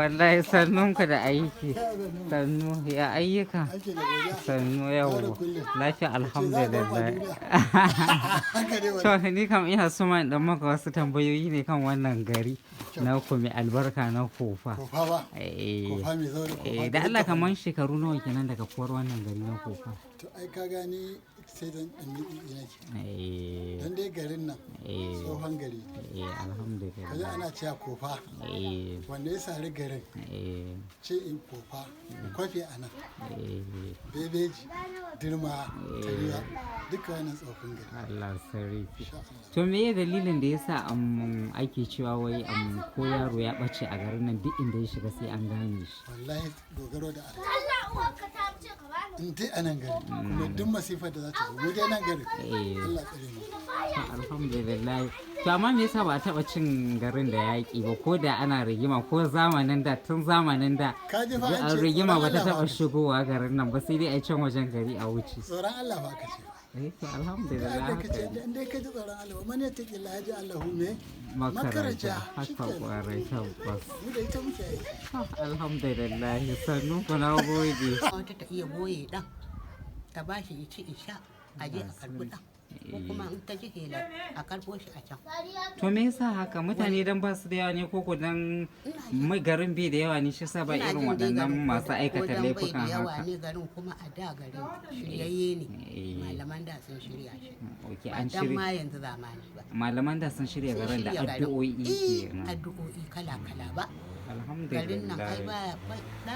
wallahi sannunku da aiki. Sannu ya ayyuka. Sannu yau. Lafiya alhamdulillah. To ni kam ina so ma dan maka wasu tambayoyi ne kan wannan gari na ku mai albarka na Kofa. Kofa ba? Kofa mai zaune Kofa. Da Allah kaman shekaru nawa kenan daga fuwar wannan gari na Kofa. To ai ka gani sai dan ɗan nake. Dan dai garin nan tsohon gari. Alhamdulillah. Kaje ana cewa Kofa. Wanda ya sari garin. Ce in Kofa. Kwafi a nan. Bebeji, Dirma, Tariwa. Duka wannan tsofin gari. Allah sarki. To me ya dalilin da yasa ake cewa wai ko yaro ya ɓace a garin nan duk inda ya shiga sai an gane shi. Wallahi dogaro da Allah. In dai a nan gari. Kuma duk masifar da za ta zo. Mu dai nan gari. Allah tsare mu. Alhamdulillah. To amma me yasa ba a taɓa cin garin da yaƙi ba ko da ana rigima ko zamanin da tun zamanin da rigima ba ta taɓa shigowa garin nan ba sai dai a can wajen gari a wuce. Tsoron Allah ba ka ce. Alhamdulillah. In dai ka ji tsoron Allah man ya taƙi Allah ya Allahu me makaranta haka kwarai tabbas. Mu da ita muke yi. Alhamdulillah sannu ku na gode. Wata ta iya boye dan ta bashi ici isha a je a karbi dan. Ko kuma in ta ji hela a karbo shi a can. To me yasa haka mutane dan ba su da yawa ne ko dan mai garin bai da yawa ne shi yasa ba irin waɗannan masu aikata laifukan haka. Yawa ne garin kuma a da garin shiryayye ne. Malaman da sun shirya shi. Okay an shirya. Dan ma yanzu zamani ba. Malaman da sun shirya garin da addu'o'i kenan. Addu'o'i kala-kala ba. Alhamdulillah. Garin nan ai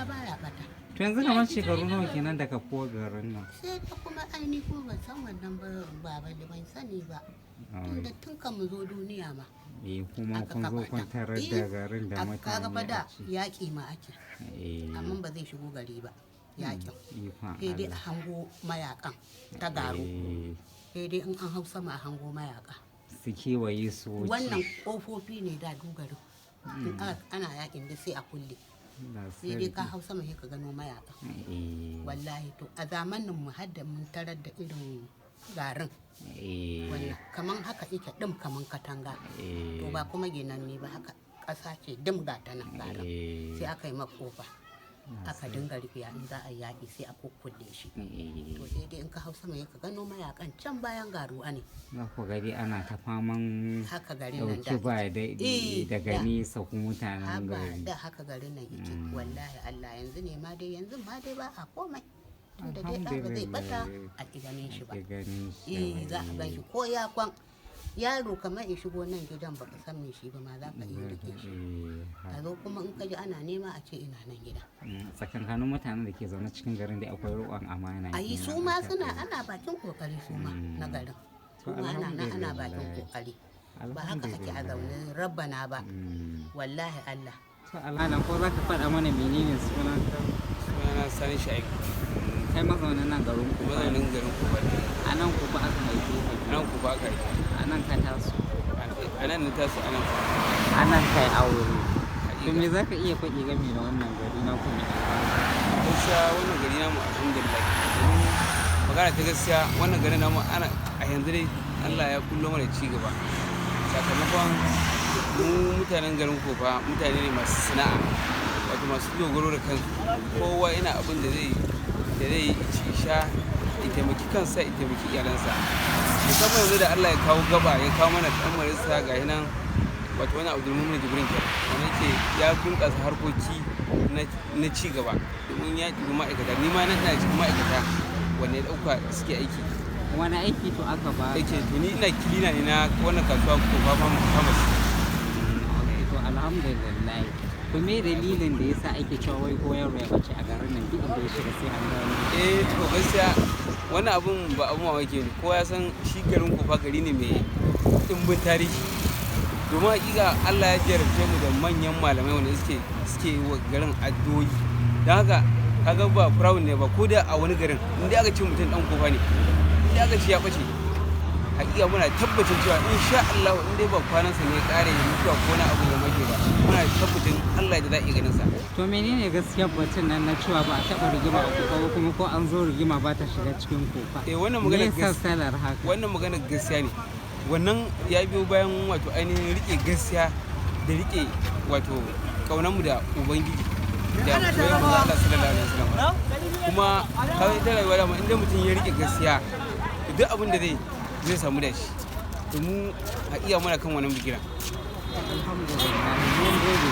baya bata. To yanzu kamar shekaru nawa kenan daga ko garin nan? Sai ta kuma aini ko ban san wannan ba ban sani ba. Tunda tun kan mu zo duniya ma. Kuma kun zo kun tarar da garin da mutane. Kaga fa da yaƙi ma ake. Amma ba zai shigo gari ba. Yaƙin. Sai dai a hango mayakan ta garu. Sai dai in an hau sama a hango mayaka. Su kewaye su wuce. Wannan ƙofofi ne da dogarin. Ana yaƙin da sai a kulle. Sai dai ka hau sama sai ka gano mayaka. Wallahi to a zamanin mu hadda mun tarar da irin garin. Wannan kaman haka yake dim kaman katanga. To ba kuma ginanne ba haka ƙasa ce dim ga ta nan garin. Sai aka yi makofa. Aka dinga rufiya in za a yaƙi sai a kukkulle shi. To sai dai in ka hau sama ka gano mayakan can bayan garuwa ne. Na ku gari ana ta faman haka garin nan dauki ba daga nesa ku mutanen gari. Da haka garin nan yake wallahi Allah yanzu ne ma dai ba a komai. Tunda dai ɗa ba zai bata a ganin shi ba. Za a gan shi ko ya kwan yaro kamar ya shigo nan gidan baka san me shi ba ma za ka iya rike shi. A zo kuma in ka ji ana nema a ce ina nan gida. Tsakankanin mutanen da ke zaune cikin garin da akwai roƙon amana. Ayi su ma ana bakin kokari su ma na garin. Su ma ana bakin kokari. Ba haka ake a zaune rabbana ba. Wallahi Allah. To Allah ko za ka faɗa mana menene sunan ka? Sunana Sani Shaibu. Kai mazaunin nan garin ku? Mazaunin garin Kofa. A nan Kofa aka haife ka? A nan Kofa aka haife. A nan ka taso? A nan na taso a nan. A nan kai aure. To me za ka iya faɗi game da wannan gari na ku mai albarka? Gaskiya wannan gari namu alhamdulillah. Magana ta gaskiya wannan gari namu ana a yanzu dai Allah ya kullo mana ci gaba. Sakamakon mu mutanen garin Kofa mutane ne masu sana'a wato masu dogaro da kansu. Kowa ina abin da zai ci sha ya taimaki kansa ya taimaki iyalansa. Musamman yanzu da Allah ya kawo gaba ya kawo mana ɗan marisa ga nan wato wani Abdulmumin Jibrin ke wanda yake ya bunƙasa harkoki na ci gaba domin ya ɗibi ma'aikata ni ma nan ina cikin ma'aikata wanda ya ɗauka suke aiki. Wani aiki to aka ba? Yake to ni ina kilina ne na wannan kasuwa ko pharmacy. To alhamdulillah. To me dalilin da yasa ake cewa wai ko yaro ya bace a garin nan duk inda ya shiga sai an gano? To gaskiya wannan abun ba abun mamaki ne kowa ya san shi garin Kofa gari ne mai ɗimbin tarihi. Domin hakika Allah ya jarabce mu da manyan malamai wanda suke wa garin addu'o'i. Don haka kaga ba proud ne ba ko da a wani garin inda aka ce mutum dan Kofa ne inda aka ce ya bace hakika muna tabbacin cewa insha Allah in dai ba kwanansa ne kare ya mutuwa ko na abu ya mage ba muna tabbacin Allah da za a iya ganin sa. To menene gaskiyar batun nan na cewa ba a taɓa rigima a Kofa kuma ko an zo rigima ba ta shiga cikin Kofa? Wannan magana gaskiya ne. Wannan ya biyo bayan wato ainihin rike gaskiya da rike wato kaunanmu da ubangiji da soyayya mu Allah sallallahu alaihi wasallam kuma kawai ita rayuwa da inda mutum ya rike gaskiya duk abin da zai samu da shi to mu a iya muna kan wannan bigira alhamdulillah mun gode